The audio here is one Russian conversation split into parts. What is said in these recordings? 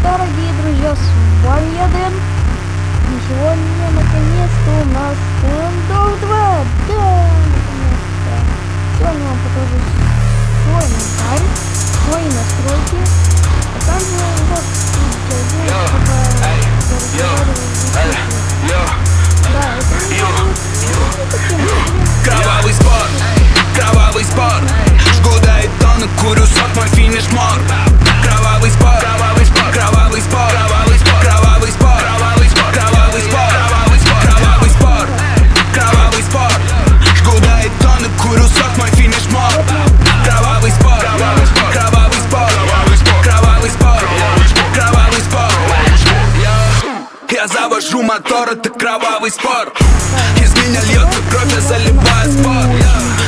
дорогие друзья, с вами я, Дэн. И сегодня, наконец-то, у нас Standoff 2. Да, наконец-то. Сегодня я вам покажу свой инвентарь, свои настройки. А также вот, Кровавый спорт, жгу до и тонны, курю сок, мой финиш мор. Кровавый спорт, кровавый спорт, кровавый спорт, кровавый спорт, кровавый спорт, кровавый спорт, кровавый спорт, кровавый спорт, кровавый спорт, кровавый спорт, жгу до и тонны, курю сок, мой финиш мор. Кровавый спорт, кровавый спорт, кровавый спорт, кровавый спорт, кровавый спорт. Я завожу мотор, это кровавый спорт. Из меня льется кровь, я заливаю спорт.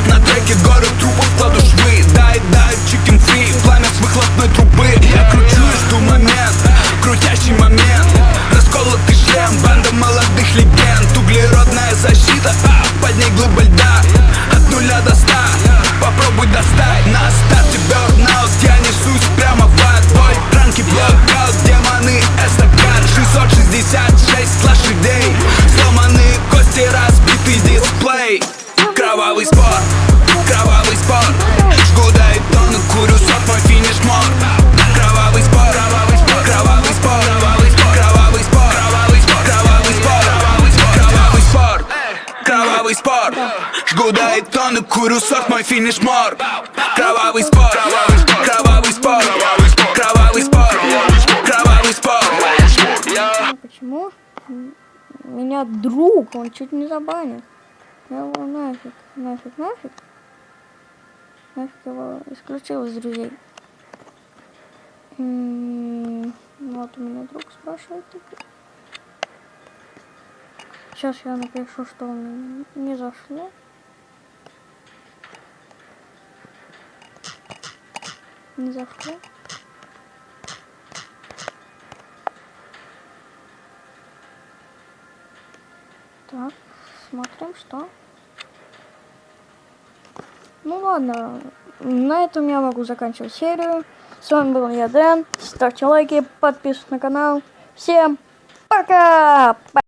На треке горы трупов кладу швы. Дай, chicken free, пламя с выхлопной трубы. Я кручу и жду момент, крутящий момент. Расколотый шлем, банда молодых легенд. Углеродная защита, под ней глыба льда. От 0 до 100, попробуй достать. На старте burnout, я несусь прямо в отбой. Ранки блокаут, демоны эстакад. 666 лошадей, сломанные кости, разбитый дисплей. Кровавый спорт, кровавый спорт, жгу до и тонны, курю сок, мой финиш мор. Кровавый спорт, кровавый спорт, кровавый спорт, кровавый спорт, кровавый спорт, кровавый спорт, кровавый спорт, кровавый спорт, кровавый спорт, жгу до и тонны, курю сок, мой финиш мор. Кровавый спорт, кровавый спорт, кровавый спорт, кровавый спорт, кровавый спорт. почему меня друг, он чуть не забанил. Я его нафиг его исключил из друзей. Вот у меня друг спрашивает. Сейчас я напишу, что у меня не зашло. Не зашло. Так, смотрим, что. Ну ладно, на этом я могу заканчивать серию. С вами был я, Дэн. Ставьте лайки, подписывайтесь на канал. Всем пока!